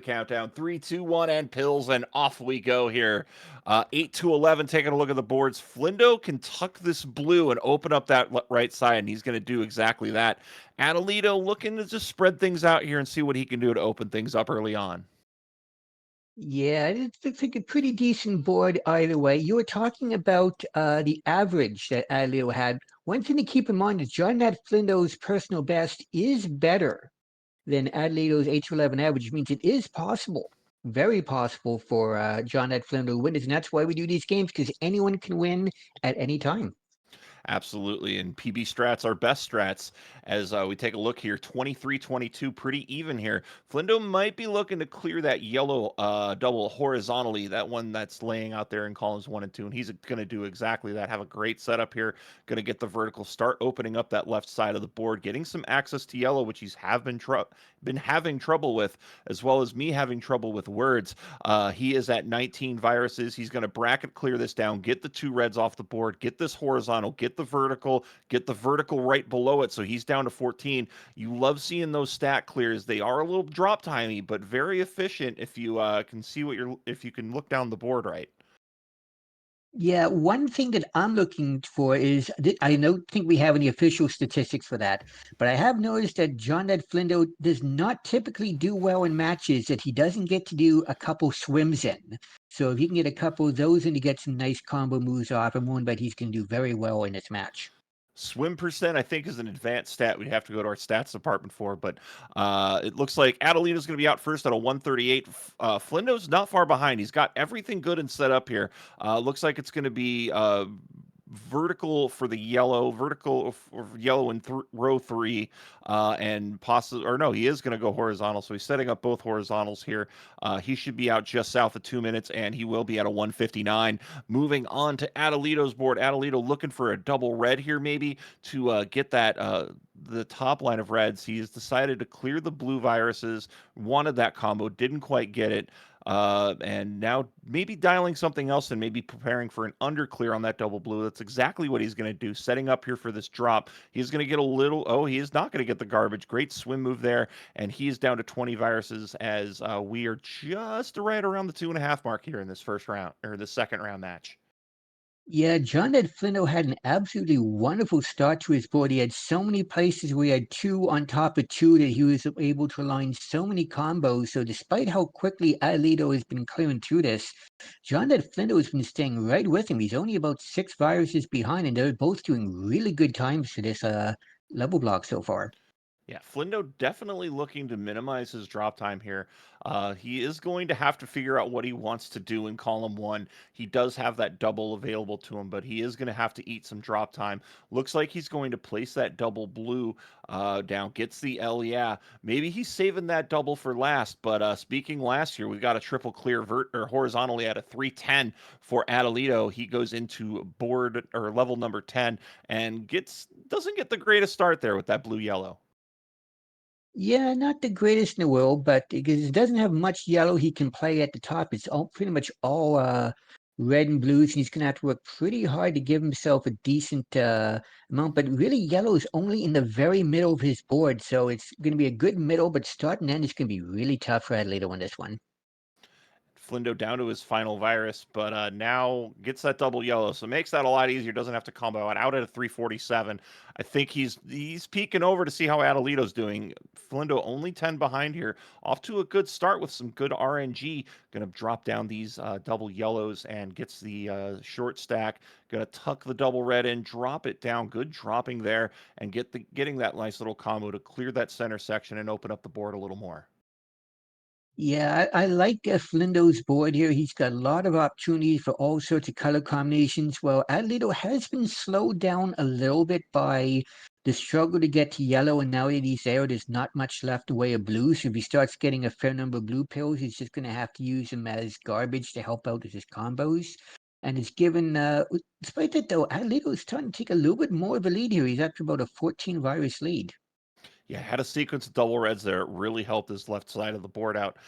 Countdown 3, 2, 1, and pills, and off we go here. 8 to 11. Taking a look at the boards. Flindo can tuck this blue and open up that right side, and he's going to do exactly that. Adelito looking to just spread things out here and see what he can do to open things up early on. Yeah, it looks like a pretty decent board either way. You were talking about the average that Adlio had. One thing to keep in mind is John Nat Flindo's personal best is better than Adlito's 8 to 11 average, which means it is possible, very possible for John Nat Flindo to win this. And that's why we do these games, because anyone can win at any time. Absolutely. And PB strats are best strats as we take a look here. 23-22, pretty even here. Flindo might be looking to clear that yellow double horizontally, that one that's laying out there in columns 1 and 2. And he's going to do exactly that. Have a great setup here. Going to get the vertical, start opening up that left side of the board, getting some access to yellow, which he's been having trouble with, as well as me having trouble with words. He is at 19 viruses. He's going to bracket clear this down, get the two reds off the board, get this horizontal, get the vertical right below it. So he's down to 14. You love seeing those stat clears. They are a little drop timey, but very efficient if you can see if you can look down the board right. Yeah, one thing that I'm looking for is I don't think we have any official statistics for that, but I have noticed that John Ned Flindo does not typically do well in matches that he doesn't get to do a couple swims in. So if he can get a couple of those in to get some nice combo moves off, I'm willing to bet he's going to do very well in this match. Swim percent, I think, is an advanced stat we'd have to go to our stats department for, but it looks like Adelina's going to be out first at a 138. Flindo's not far behind. He's got everything good and set up here. Looks like it's going to be vertical for the yellow, vertical for yellow in row 3, and possibly, or no, he is going to go horizontal. So he's setting up both horizontals here. He should be out just south of 2 minutes, and he will be at a 159. Moving on to Adelito's board. Adelito looking for a double red here, maybe to get that. The top line of reds. He has decided to clear the blue viruses. Wanted that combo, didn't quite get it. And now maybe dialing something else and maybe preparing for an underclear on that double blue. That's exactly what he's going to do. Setting up here for this drop. He's going to get a little. Oh, he is not going to get the garbage. Great swim move there. And he is down to 20 viruses as we are just right around the 2.5 mark here in this first round or the second round match. Yeah, John Ed Flinto had an absolutely wonderful start to his board. He had so many places where he had two on top of two that he was able to align so many combos. So despite how quickly Alito has been clearing through this, John Ed Flinto has been staying right with him. He's only about 6 viruses behind, and they're both doing really good times for this level block so far. Yeah, Flindo definitely looking to minimize his drop time here. He is going to have to figure out what he wants to do in column 1. He does have that double available to him, but he is going to have to eat some drop time. Looks like he's going to place that double blue down, gets the L. Yeah, maybe he's saving that double for last. But speaking last year, we've got a triple clear or horizontally at a 310 for Adelito. He goes into board or level number 10 and doesn't get the greatest start there with that blue yellow. Yeah, not the greatest in the world, but because it doesn't have much yellow he can play at the top. It's all pretty much all red and blues, and he's gonna have to work pretty hard to give himself a decent amount. But really, yellow is only in the very middle of his board, so it's gonna be a good middle. But start and end is gonna be really tough for Adelaide on this one. Flindo down to his final virus, but now gets that double yellow, so makes that a lot easier. Doesn't have to combo out at a 347. I think he's peeking over to see how Adelito's doing. Flindo only 10 behind here, off to a good start with some good RNG. Going to drop down these double yellows and gets the short stack. Going to tuck the double red in, drop it down. Good dropping there, and getting that nice little combo to clear that center section and open up the board a little more. Yeah, I like Flindo's board here. He's got a lot of opportunities for all sorts of color combinations. Well, Adelito has been slowed down a little bit by the struggle to get to yellow, and now that he's there, there's not much left away of blue. So if he starts getting a fair number of blue pills, he's just going to have to use them as garbage to help out with his combos. And it's given, despite that though, Adelito is starting to take a little bit more of a lead here. He's up to about a 14 virus lead. Yeah, had a sequence of double reds there. It really helped his left side of the board out.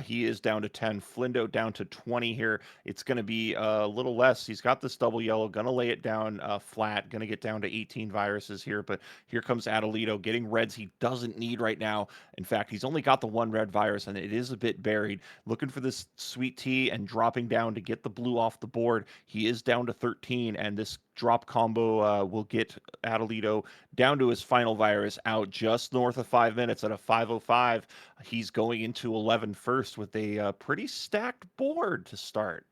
He is down to 10. Flindo down to 20 here. It's going to be a little less. He's got this double yellow, going to lay it down flat, going to get down to 18 viruses here. But here comes Adelito getting reds he doesn't need right now. In fact, he's only got the one red virus, and it is a bit buried. Looking for this sweet tea and dropping down to get the blue off the board. He is down to 13, and this drop combo will get Adelito down to his final virus out just north of 5 minutes at a 5:05. He's going into 11 first with a pretty stacked board to start.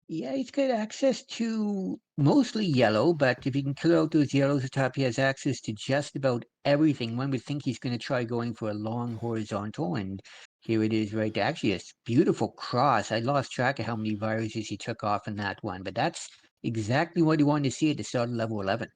Yeah, he's got access to mostly yellow, but if he can clear out those yellows atop, he has access to just about everything. One would think he's going to try going for a long horizontal, and here it is right there. Actually, a beautiful cross. I lost track of how many viruses he took off in that one, but that's exactly what he wanted to see at the start of level 11.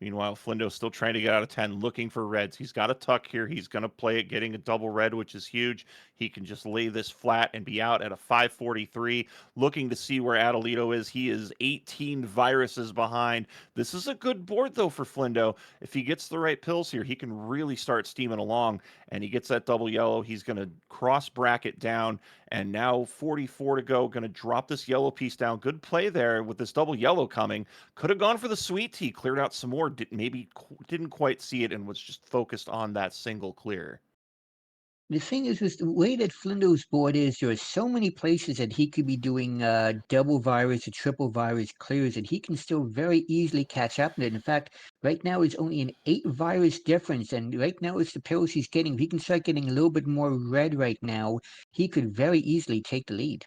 Meanwhile, Flindo's still trying to get out of 10, looking for reds. He's got a tuck here. He's going to play it, getting a double red, which is huge. He can just lay this flat and be out at a 5:43, looking to see where Adelito is. He is 18 viruses behind. This is a good board, though, for Flindo. If he gets the right pills here, he can really start steaming along, and he gets that double yellow. He's going to cross bracket down, and now 44 to go. Going to drop this yellow piece down. Good play there with this double yellow coming. Could have gone for the sweet tea, cleared out some more. Maybe didn't quite see it and was just focused on that single clear. The thing is, with the way that Flindo's board is, there are so many places that he could be doing double virus or triple virus clears that he can still very easily catch up. And in fact, right now it's only an 8 virus difference. And right now it's the pills he's getting. If he can start getting a little bit more red right now, he could very easily take the lead.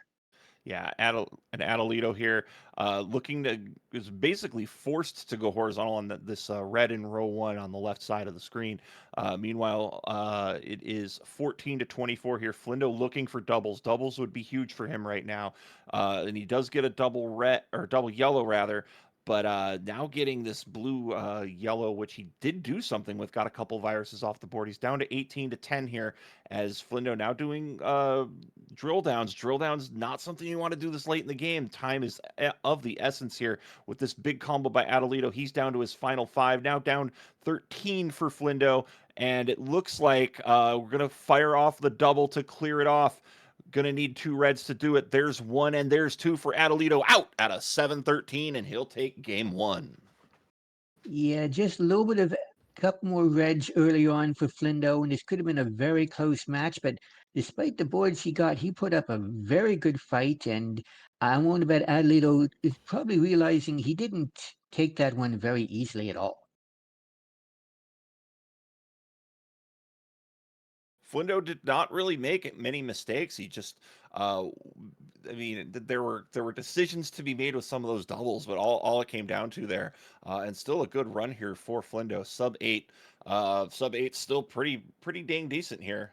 Yeah, Adelito here, looking to is basically forced to go horizontal on this red in row one on the left side of the screen. Meanwhile, it is 14 to 24 here. Flindo looking for doubles. Doubles would be huge for him right now, and he does get a double red or double yellow rather. But now getting this blue yellow, which he did do something with, got a couple viruses off the board. He's down to 18 to 10 here as Flindo now doing drill downs. Drill downs, not something you want to do this late in the game. Time is of the essence here with this big combo by Adelito. He's down to his final 5, now down 13 for Flindo. And it looks like we're going to fire off the double to clear it off. Gonna need 2 reds to do it. There's 1 and there's 2 for Adelito out at a 7:13, and he'll take game 1. Yeah, just a little bit of couple more reds early on for Flindo, and this could have been a very close match. But despite the boards he got, he put up a very good fight. And I wonder about Adelito is probably realizing he didn't take that one very easily at all. Flindo did not really make many mistakes. He just, uh, I mean, there were decisions to be made with some of those doubles, but all it came down to there, and still a good run here for Flindo. Sub 8, still pretty dang decent here.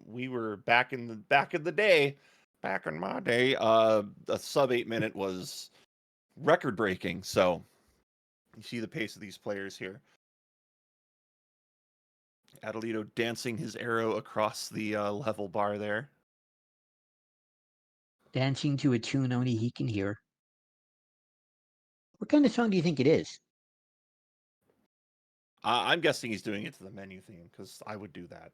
We were back in the day, back in my day. A sub 8 minute was record breaking. So you see the pace of these players here. Adelito dancing his arrow across the level bar there. Dancing to a tune only he can hear. What kind of song do you think it is? I'm guessing he's doing it to the menu theme because I would do that.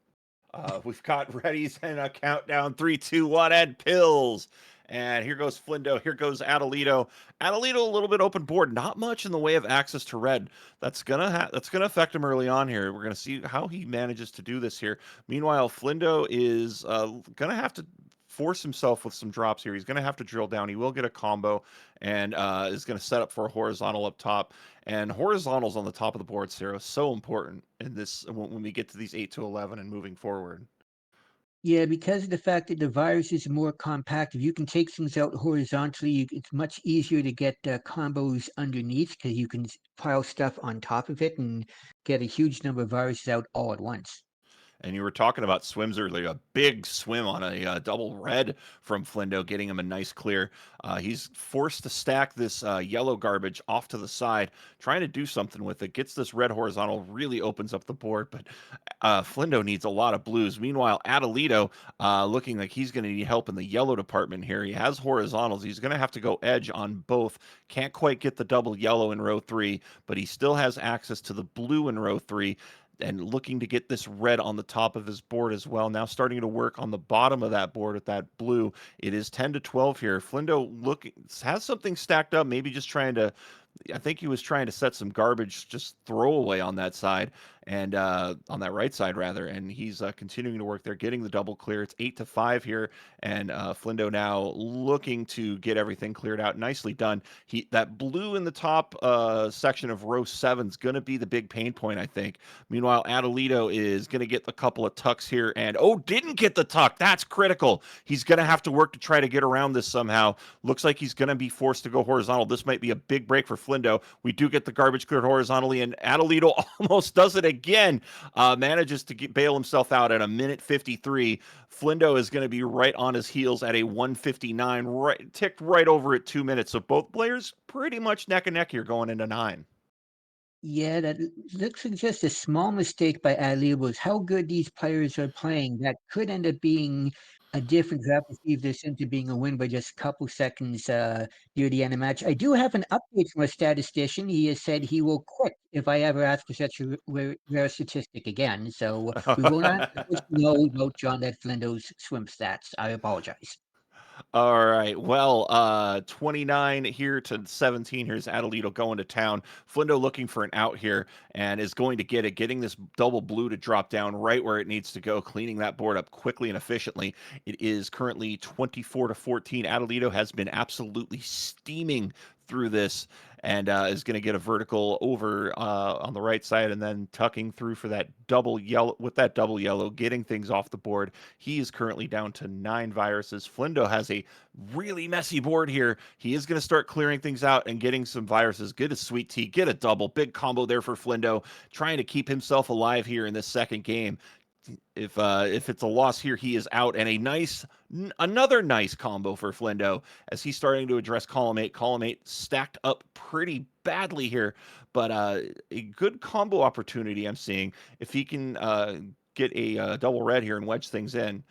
We've got readies and a countdown 3, 2, 1, and pills. And here goes Flindo. Here goes Adelito. Adelito a little bit open board. Not much in the way of access to red. That's gonna affect him early on here. We're gonna see how he manages to do this here. Meanwhile, Flindo is gonna have to force himself with some drops here. He's gonna have to drill down. He will get a combo and is gonna set up for a horizontal up top. And horizontals on the top of the board, Sarah, so important in this when we get to these 8 to 11 and moving forward. Yeah, because of the fact that the virus is more compact, if you can take things out horizontally, it's much easier to get combos underneath because you can pile stuff on top of it and get a huge number of viruses out all at once. And you were talking about swims earlier. A big swim on a double red from Flindo, getting him a nice clear. He's forced to stack this yellow garbage off to the side, trying to do something with it. Gets this red horizontal, really opens up the board, but Flindo needs a lot of blues. Meanwhile, Adelito looking like he's going to need help in the yellow department here. He has horizontals. He's going to have to go edge on both. Can't quite get the double yellow in row 3, but he still has access to the blue in row 3. and looking to get this red on the top of his board as well. Now starting to work on the bottom of that board with that blue. It is 10 to 12 here. Flindo has something stacked up, maybe just trying to I think he was trying to set some garbage, just throwaway on that side and on that right side rather, and he's continuing to work there, getting the double clear. It's 8 to 5 here, and Flindo now looking to get everything cleared out. Nicely done. That blue in the top section of row 7 is going to be the big pain point, I think. Meanwhile, Adelito is going to get a couple of tucks here, and didn't get the tuck. That's critical. He's going to have to work to try to get around this somehow. Looks like he's going to be forced to go horizontal. This might be a big break for Flindo. We do get the garbage cleared horizontally, and Adelito almost does it again. Manages to bail himself out at a minute 53. Flindo is going to be right on his heels at a 159, right ticked right over at 2 minutes. So both players pretty much neck and neck here going into 9. Yeah, that looks like just a small mistake by Ali was how good these players are playing. That could end up being a difference. We have to see if this into being a win by just a couple seconds near the end of the match. I do have an update from a statistician. He has said he will quit if I ever ask for such a rare statistic again. So we will not know about John Led Flindo's swim stats. I apologize. All right. Well, 29 here to 17. Here's Adelito going to town. Flindo looking for an out here and is going to get it, getting this double blue to drop down right where it needs to go, cleaning that board up quickly and efficiently. It is currently 24 to 14. Adelito has been absolutely steaming through this and is going to get a vertical over on the right side and then tucking through for that double yellow with that double yellow, getting things off the board. He is currently down to 9 viruses. Flindo has a really messy board here. He is going to start clearing things out and getting some viruses. Get a sweet tea, get a double. Big combo there for Flindo, trying to keep himself alive here in this second game. If it's a loss here, he is out, and another nice combo for Flindo as he's starting to address column 8. Column 8 stacked up pretty badly here, but a good combo opportunity I'm seeing if he can get a double red here and wedge things in,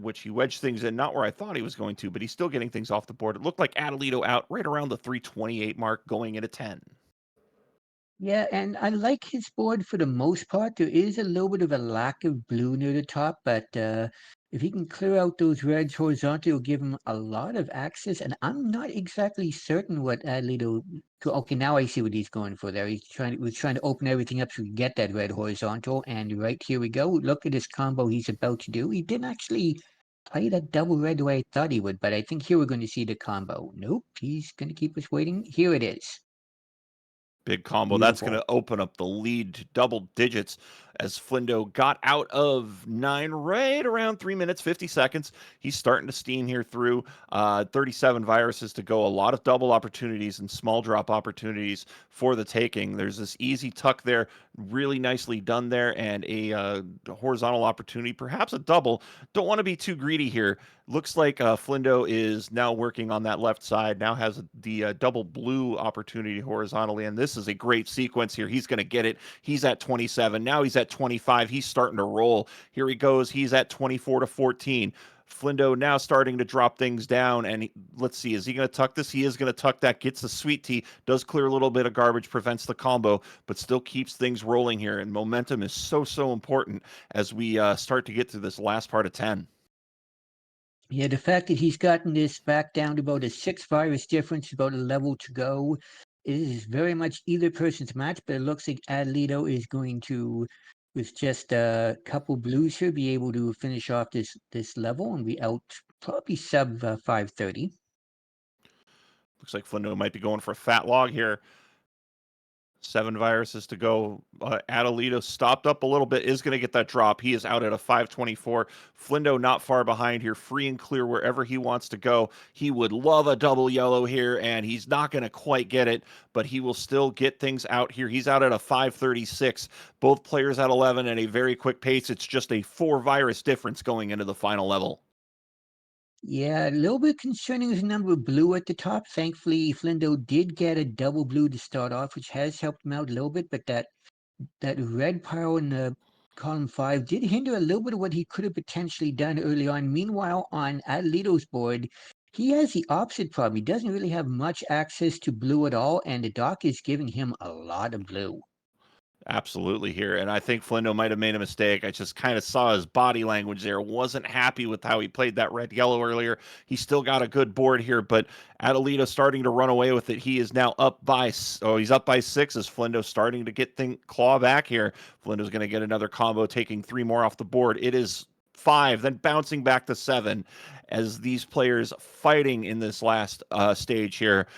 which he wedged things in not where I thought he was going to, but he's still getting things off the board. It looked like Adelito out right around the 328 mark, going into 10. Yeah, and I like his board for the most part. There is a little bit of a lack of blue near the top, but if he can clear out those reds horizontally, it'll give him a lot of access. And I'm not exactly certain what Adlito. Okay, now I see what he's going for there. Was trying to open everything up so we get that red horizontal. And right here we go. Look at this combo he's about to do. He didn't actually play that double red the way I thought he would, but I think here we're going to see the combo. Nope, he's going to keep us waiting. Here it is. Big combo. That's going Beautiful. to open up the lead to double digits as Flindo got out of 9 right around 3 minutes, 50 seconds. He's starting to steam here through 37 viruses to go. A lot of double opportunities and small drop opportunities for the taking. There's this easy tuck there, really nicely done there, and a horizontal opportunity, perhaps a double. Don't want to be too greedy here. Looks like Flindo is now working on that left side, now has the double blue opportunity horizontally, and this is a great sequence here. He's going to get it. He's at 27. Now he's at 25. He's starting to roll. Here he goes. He's at 24 to 14. Flindo now starting to drop things down, and let's see, is he going to tuck this? He is going to tuck that, gets the sweet tea, does clear a little bit of garbage, prevents the combo, but still keeps things rolling here, and momentum is so important as we start to get to this last part of 10. Yeah, the fact that he's gotten this back down to about a 6 virus difference, about a level to go, is very much either person's match, but it looks like Adelito is going to, with just a couple blues here, be able to finish off this level and be out probably sub 530. Looks like Flindo might be going for a fat log here. 7 viruses to go. Adelito stopped up a little bit, is going to get that drop. He is out at a 524. Flindo not far behind here, free and clear wherever he wants to go. He would love a double yellow here, and he's not going to quite get it, but he will still get things out here. He's out at a 536. Both players at 11 at a very quick pace. It's just a 4 virus difference going into the final level. Yeah, a little bit concerning is the number of blue at the top. Thankfully, Flindo did get a double blue to start off, which has helped him out a little bit, but that red pile in the column 5 did hinder a little bit of what he could have potentially done early on. Meanwhile, on Adelito's board, he has the opposite problem. He doesn't really have much access to blue at all, and the dock is giving him a lot of blue. Absolutely here. And I think Flindo might have made a mistake. I just kind of saw his body language there. Wasn't happy with how he played that red yellow earlier. He still got a good board here, but Adelito starting to run away with it. He is now up by he's up by 6 as Flindo starting to get claw back here. Flindo's going to get another combo, taking 3 more off the board. It is 5, then bouncing back to 7 as these players fighting in this last stage here.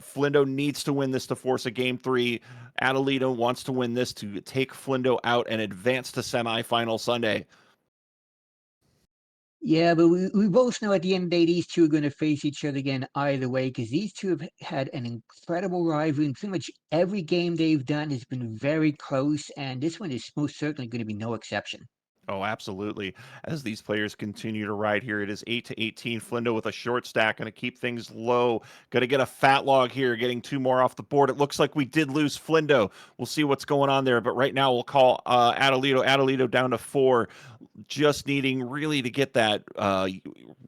Flindo needs to win this to force a game 3. Adelito wants to win this to take Flindo out and advance to semifinal Sunday. Yeah, but we both know at the end of the day, these two are going to face each other again either way because these two have had an incredible rivalry. And pretty much every game they've done has been very close, and this one is most certainly going to be no exception. Oh, absolutely. As these players continue to ride here, it is 8-18. Flindo with a short stack, going to keep things low. Going to get a fat log here, getting 2 more off the board. It looks like we did lose Flindo. We'll see what's going on there. But right now, we'll call Adelito. Adelito down to 4, just needing really to get that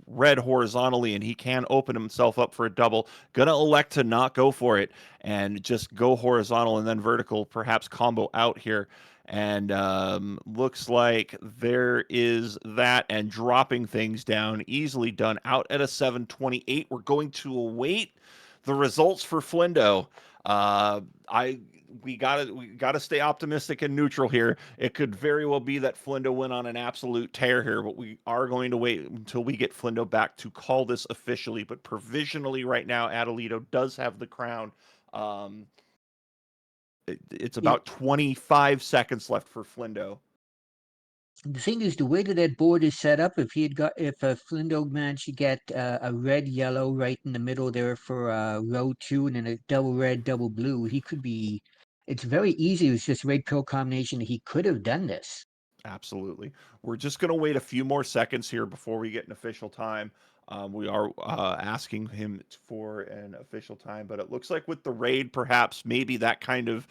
red horizontally, and he can open himself up for a double. Going to elect to not go for it and just go horizontal and then vertical, perhaps combo out here. And looks like there is that, and dropping things down, easily done out at a 728. We're going to await the results for Flindo. I we gotta stay optimistic and neutral here. It could very well be that Flindo went on an absolute tear here, but we are going to wait until we get Flindo back to call this officially. But provisionally, right now, Adelito does have the crown. Um, it's Yeah, about 25 seconds left for Flindo. the thing is, the way that that board is set up, if Flindo managed to get a red yellow right in the middle there for row 2 and then a double red, double blue, he could be. It's very easy. It's just red pill combination. He could have done this. Absolutely. We're just going to wait a few more seconds here before we get an official time. We are asking him for an official time, but it looks like with the raid, perhaps maybe that kind of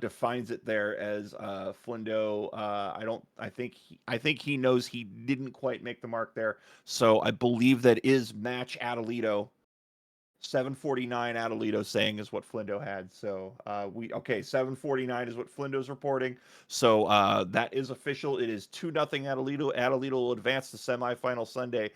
defines it there as Flindo. I don't. I think he knows he didn't quite make the mark there, so I believe that is match Adelito. 749 Adelito saying is what Flindo had. So we okay, 749 is what Flindo's reporting. So that is official. It is 2-0 Adelito. Adelito will advance to semifinal Sunday